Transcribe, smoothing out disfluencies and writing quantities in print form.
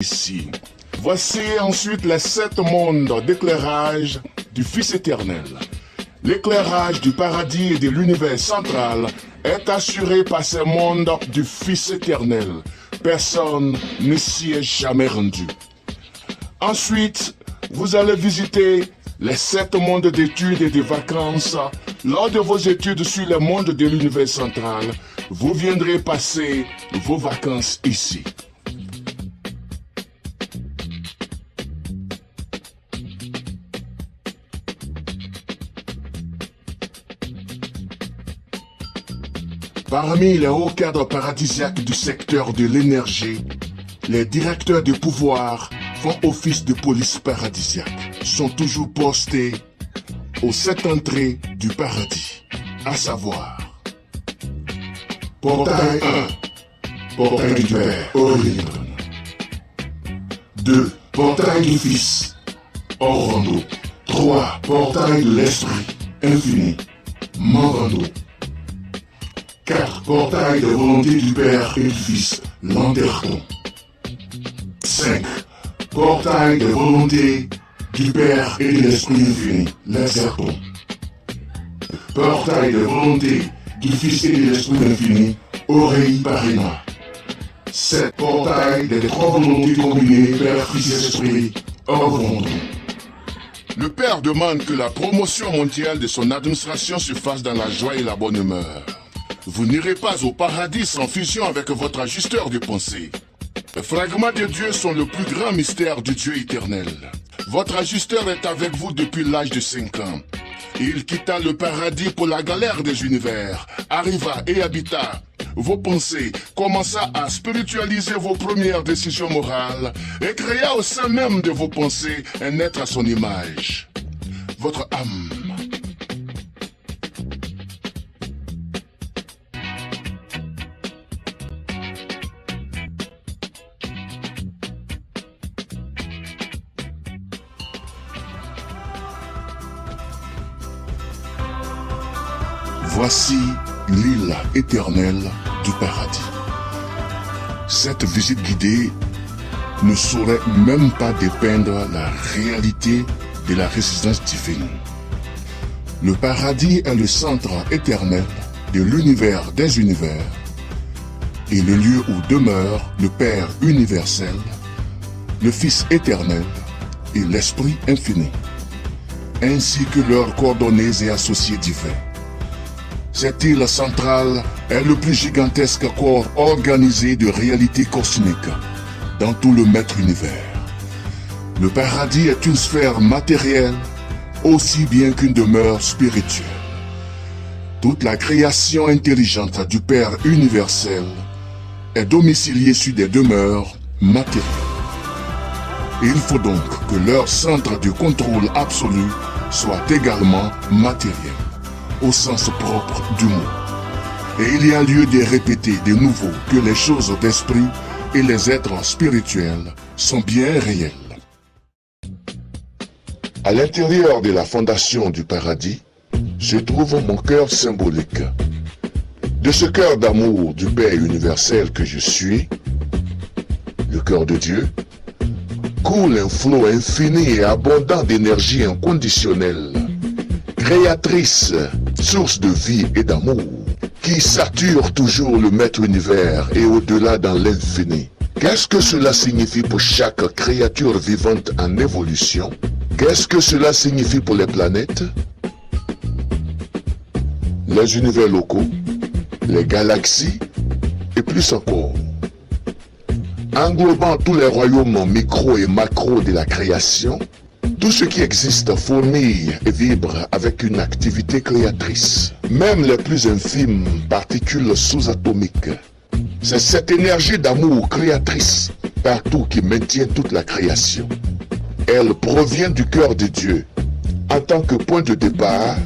Ici. Voici ensuite les 7 mondes d'éclairage du Fils éternel. L'éclairage du paradis et de l'univers central est assuré par ces mondes du Fils éternel. Personne ne s'y est jamais rendu. Ensuite, vous allez visiter les 7 mondes d'études et de vacances. Lors de vos études sur les mondes de l'univers central, vous viendrez passer vos vacances ici. Parmi les hauts cadres paradisiaques du secteur de l'énergie, les directeurs de pouvoir font office de police paradisiaque, sont toujours postés aux 7 entrées du paradis, à savoir Portail 1, Portail du Père, Orion. 2, Portail du Fils, Orlando. 3, Portail de l'Esprit, Infini, Morando. 4, Portail des volontés du Père et du Fils, Lanterton. 5, Portail des volontés du Père et de l'Esprit Infini, Laserton. Portail des volontés du Fils et de l'Esprit Infini, Oreille Parina. 7, Portail des 3 volontés combinées, Père, Fils et Esprit, Orlando. Le Père demande que la promotion mondiale de son administration se fasse dans la joie et la bonne humeur. Vous n'irez pas au paradis sans fusion avec votre ajusteur de pensée. Les fragments de Dieu sont le plus grand mystère du Dieu éternel. Votre ajusteur est avec vous depuis l'âge de 5 ans. Il quitta le paradis pour la galère des univers, arriva et habita vos pensées, commença à spiritualiser vos premières décisions morales et créa au sein même de vos pensées un être à son image. Votre âme. Voici l'île éternelle du paradis. Cette visite guidée ne saurait même pas dépeindre la réalité de la résidence divine. Le paradis est le centre éternel de l'univers des univers et le lieu où demeure le Père universel, le Fils éternel et l'Esprit infini, ainsi que leurs coordonnées et associés divins. Cette île centrale est le plus gigantesque corps organisé de réalité cosmique dans tout le maître univers. Le paradis est une sphère matérielle aussi bien qu'une demeure spirituelle. Toute la création intelligente du Père universel est domiciliée sur des demeures matérielles. Il faut donc que leur centre de contrôle absolu soit également matériel, au sens propre du mot. Et il y a lieu de répéter de nouveau que les choses d'esprit et les êtres spirituels sont bien réels. À l'intérieur de la fondation du paradis se trouve mon cœur symbolique. De ce cœur d'amour du Père universel que je suis, le cœur de Dieu, coule un flot infini et abondant d'énergie inconditionnelle, créatrice, source de vie et d'amour, qui sature toujours le maître univers et au-delà dans l'infini. Qu'est-ce que cela signifie pour chaque créature vivante en évolution? Qu'est-ce que cela signifie pour les planètes? Les univers locaux, les galaxies et plus encore. Englobant tous les royaumes micro et macro de la création, tout ce qui existe fourmille et vibre avec une activité créatrice. Même les plus infimes particules sous-atomiques. C'est cette énergie d'amour créatrice partout qui maintient toute la création. Elle provient du cœur de Dieu en tant que point de départ